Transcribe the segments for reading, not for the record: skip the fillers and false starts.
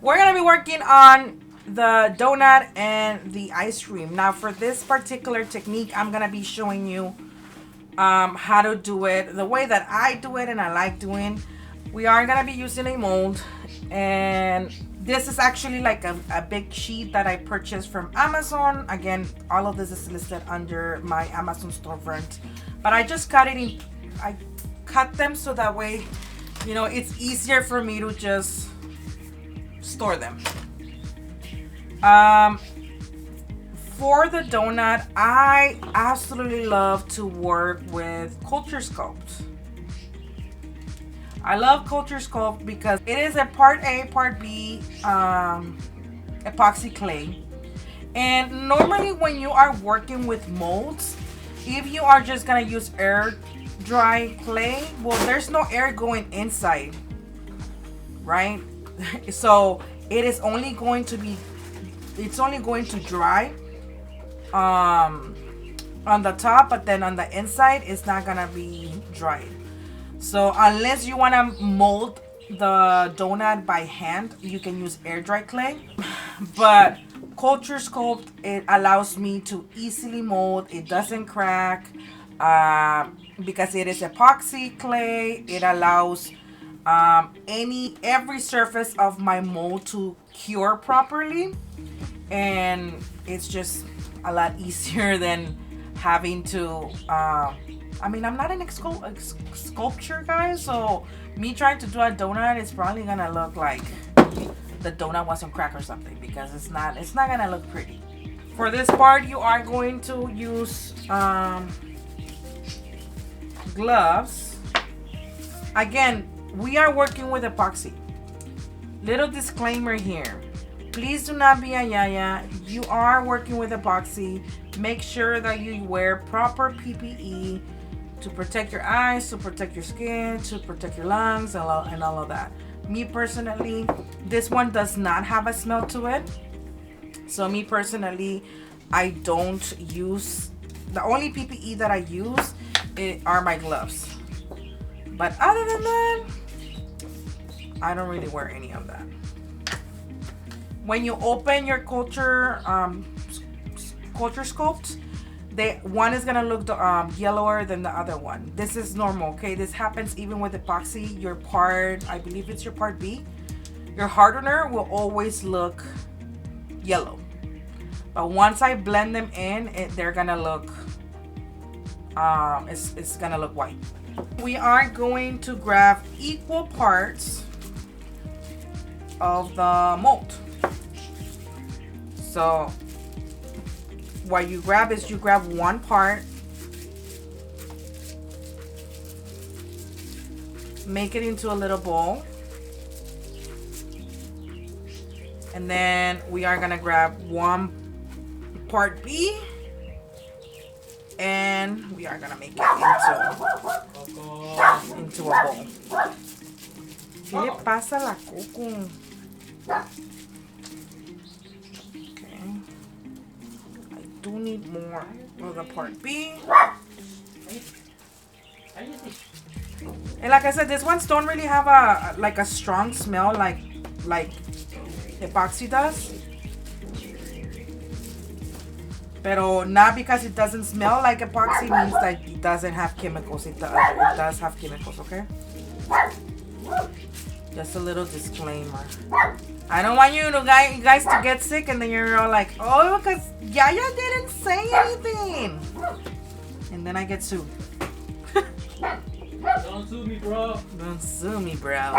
We're gonna be working on the donut and the ice cream. Now for this particular technique, I'm gonna be showing you how to do it the way that I do it and I like doing. We are gonna be using a mold, and this is actually like a big sheet that I purchased from Amazon. Again, all of this is listed under my Amazon storefront, but I just cut it in. I cut them so that way, you know, it's easier for me to just store them. For the donut, I absolutely love to work with Culture Sculpt. I love Culture Sculpt because it is a part A, part B epoxy clay. And normally when you are working with molds, if you are just gonna use air dry clay, well, there's no air going inside, right? So it is only going to be, it's only going to dry on the top, but then on the inside it's not gonna be dried. So unless you want to mold the donut by hand, you can use air dry clay. But Culture Sculpt, it allows me to easily mold. It doesn't crack because it is epoxy clay. It allows every surface of my mold to cure properly, and it's just a lot easier than having to I mean, I'm not an sculpture guy, so me trying to do a donut is probably gonna look like the donut wasn't cracked or something, because it's not gonna look pretty. For this part, you are going to use gloves. Again, we are working with epoxy. Little disclaimer here. Please do not be a yaya. You are working with epoxy. Make sure that you wear proper PPE to protect your eyes, to protect your skin, to protect your lungs, and all of that. Me personally, this one does not have a smell to it. So me personally, I don't use, the only PPE that I use are my gloves. But other than that, I don't really wear any of that. When you open your Culture Sculpt, one is gonna look yellower than the other one. This is normal, okay? This happens even with epoxy. Your part, I believe it's your part B, your hardener will always look yellow. But once I blend them in, they're gonna look, it's gonna look white. We are going to grab equal parts of the mold. So what you grab is you grab one part, make it into a little bowl, and then we are gonna grab one part B, and we are gonna make it into a bowl. ¿Qué le pasa a la Coco? Do need more of the part B. And like I said, these ones don't really have a strong smell like epoxy does. Pero not because it doesn't smell like epoxy means that it doesn't have chemicals. It does have chemicals, okay? Just a little disclaimer. I don't want you guys to get sick and then you're all like, oh, because Yaya didn't say anything. And then I get sued. Don't sue me, bro. Don't sue me, bro.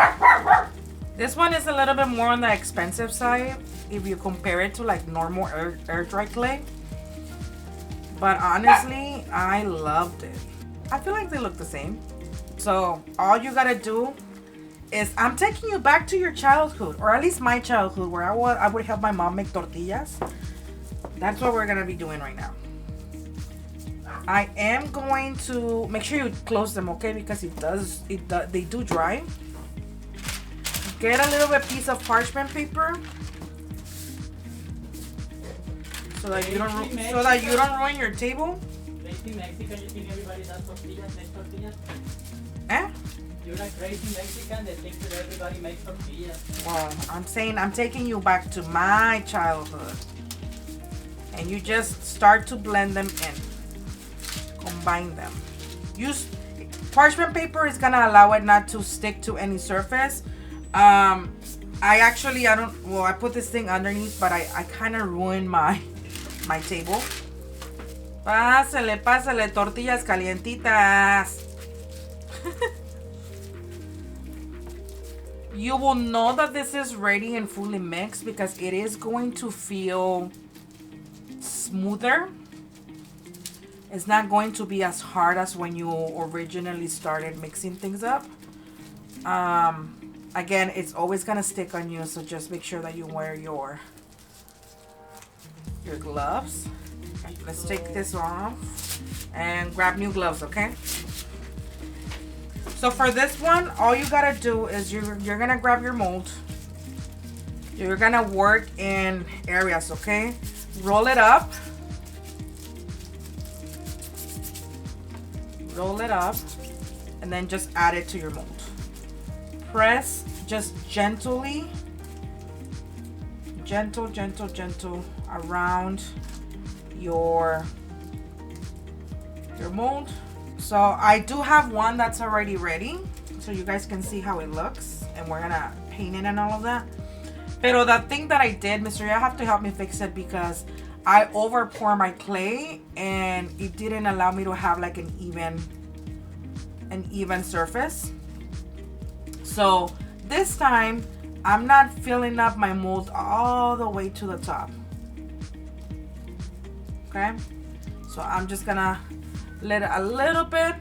This one is a little bit more on the expensive side if you compare it to like normal air dry clay. But honestly, I loved it. I feel like they look the same. So all you gotta do is, I'm taking you back to your childhood, or at least my childhood, where I would help my mom make tortillas. That's what we're gonna be doing right now. I am going to make sure you close them, okay? Because they do dry. Get a little bit piece of parchment paper so that you don't ruin your table. Mexican, you think everybody does tortillas, makes tortillas? Eh? You're a crazy Mexican that thinks that everybody makes tortillas. Well, I'm saying I'm taking you back to my childhood. And you just start to blend them in. Combine them. Use parchment paper is gonna allow it not to stick to any surface. I put this thing underneath, but I kind of ruined my table. Pásale, tortillas calientitas. You will know that this is ready and fully mixed because it is going to feel smoother. It's not going to be as hard as when you originally started mixing things up. Again, it's always gonna stick on you, so just make sure that you wear your gloves. Okay, let's take this off and grab new gloves, okay? So for this one, all you gotta do is you're gonna grab your mold. You're gonna work in areas, okay? Roll it up. Roll it up and then just add it to your mold. Press just gently, gentle around your mold. So I do have one that's already ready, so you guys can see how it looks, and we're gonna paint it and all of that. Pero the thing that I did, Mr. You have to help me fix it because I over pour my clay and it didn't allow me to have like an even surface. So this time I'm not filling up my mold all the way to the top. Okay, so I'm just gonna let a little bit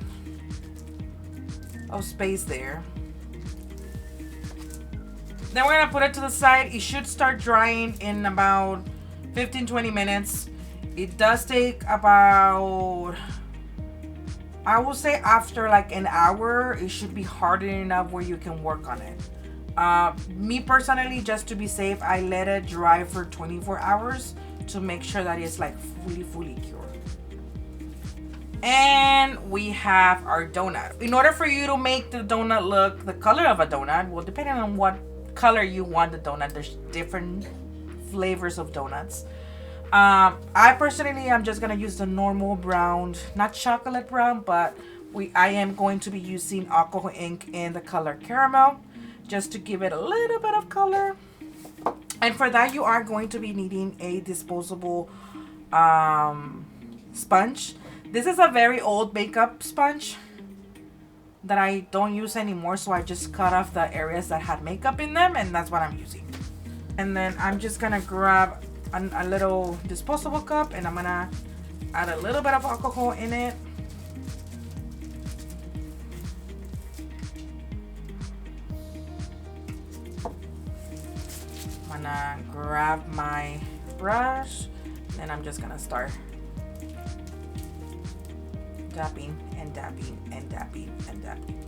of space there. Then we're gonna put it to the side. It should start drying in about 15-20 minutes. It does take about, I will say after like an hour, it should be hardened enough where you can work on it. Me personally, just to be safe, I let it dry for 24 hours to make sure that it's like fully cured. And we have our donut. In order for you to make the donut look the color of a donut, well, depending on what color you want the donut, there's different flavors of donuts. I personally am just gonna use the normal brown, not chocolate brown, but I am going to be using alcohol ink in the color caramel just to give it a little bit of color. And for that, you are going to be needing a disposable sponge. This is a very old makeup sponge that I don't use anymore, so I just cut off the areas that had makeup in them, and that's what I'm using. And then I'm just gonna grab a little disposable cup, and I'm gonna add a little bit of alcohol in it. I'm gonna grab my brush, and I'm just gonna start dabbing and dabbing and dabbing and dabbing.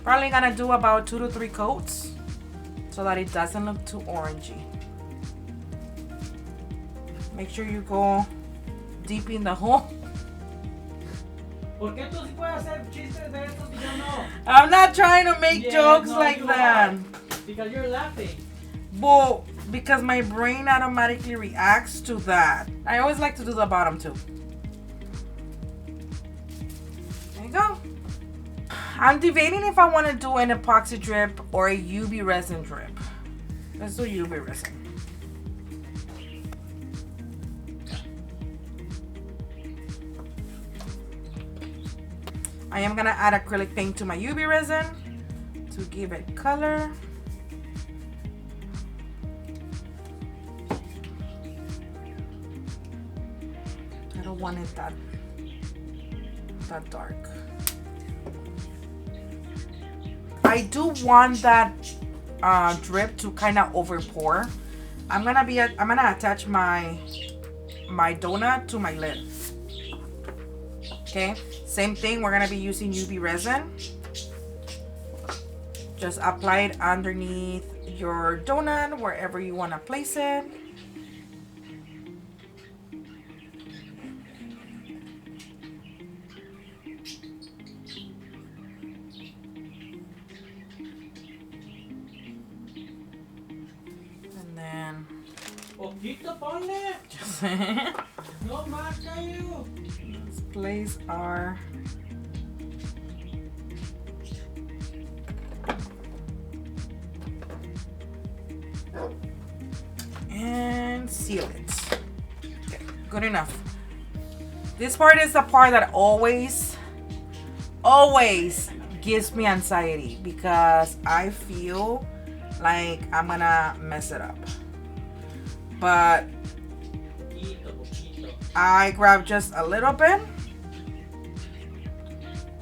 Probably gonna do about 2 to 3 coats so that it doesn't look too orangey. Make sure you go deep in the hole. ¿Por qué tú sí puedes hacer chistes de estos y yo no? I'm not trying to make jokes no, like that. Because you're laughing. Well, because my brain automatically reacts to that. I always like to do the bottom too. There you go. I'm debating if I want to do an epoxy drip or a UV resin drip. Let's do UV resin. I am gonna add acrylic paint to my UV resin to give it color. I don't want it that dark. I do want that drip to kind of over pour. I'm gonna attach my donut to my lid. Okay, same thing. We're gonna be using UV resin. Just apply it underneath your donut wherever you want to place it. Poquito, ponle. No marca you. Let's place our and seal it. Okay, good enough. This part is the part that always gives me anxiety because I feel like I'm gonna mess it up. But I grab just a little bit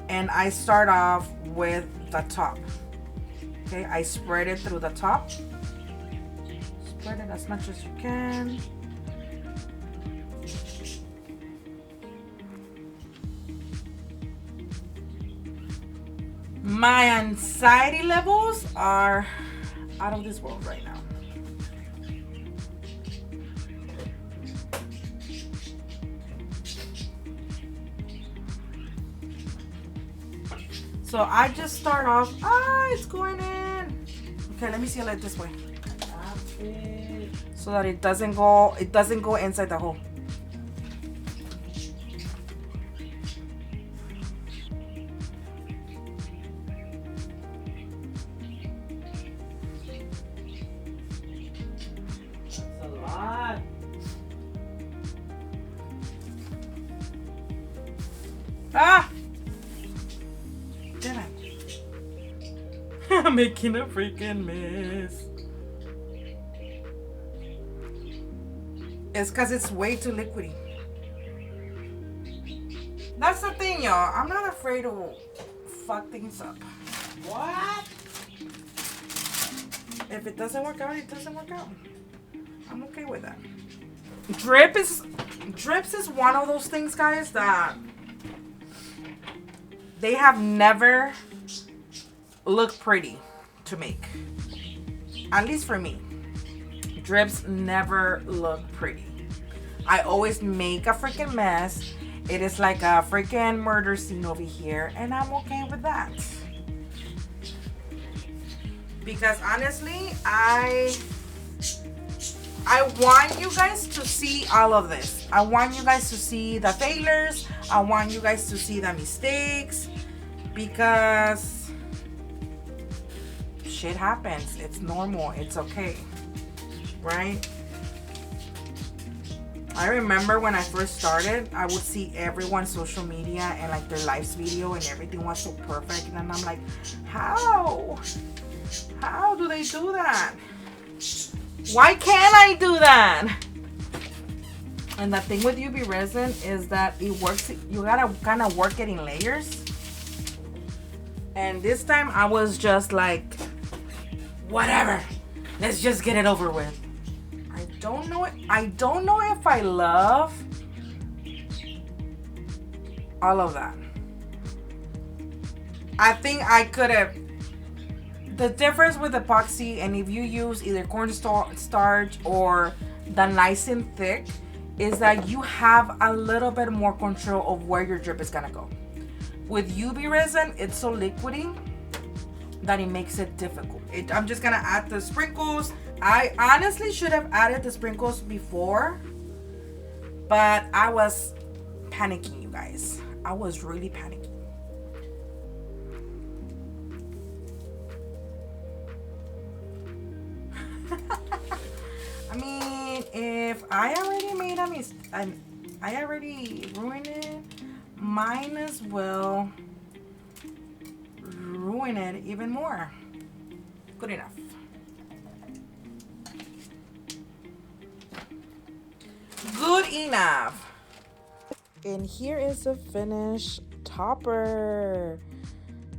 and I start off with the top. Okay, I spread it through the top. Spread it as much as you can. My anxiety levels are out of this world right now. So I just start off, it's going in. Okay, let me seal it this way. So that it doesn't go inside the hole. That's a lot. Damn it. I'm making a freaking mess. It's because it's way too liquidy. That's the thing, y'all. I'm not afraid to fuck things up. What? If it doesn't work out, it doesn't work out. I'm okay with that. Drips is one of those things, guys, that they have never looked pretty to make. At least for me. Drips never look pretty. I always make a freaking mess. It is like a freaking murder scene over here, and I'm okay with that. Because honestly, I want you guys to see all of this. I want you guys to see the failures. I want you guys to see the mistakes. Because shit happens. It's normal. It's okay. Right? I remember when I first started, I would see everyone's social media and like their lives video and everything was so perfect. And then I'm like, how? How do they do that? Why can't I do that? And the thing with UV resin is that it works. You gotta kind of work it in layers. And this time I was just like, whatever. Let's just get it over with. I don't know if I love all of that. I think I could have. The difference with epoxy, and if you use either cornstarch or the nice and thick, is that you have a little bit more control of where your drip is gonna go. With UV resin, it's so liquidy that it makes it difficult. I'm just gonna add the sprinkles. I honestly should have added the sprinkles before, but I was panicking, you guys. I was really panicking. I mean, if I already made a mistake, I already ruined it, might as well ruin it even more. Good enough. Good enough. And here is the finished topper.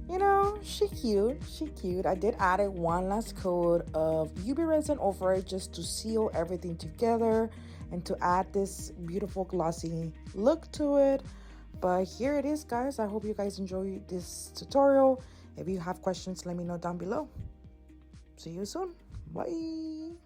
You know, she cute. I did add one last coat of UV resin over it just to seal everything together and to add this beautiful glossy look to it. But here it is, guys. I hope you guys enjoyed this tutorial. If you have questions, let me know down below. See you soon. Bye.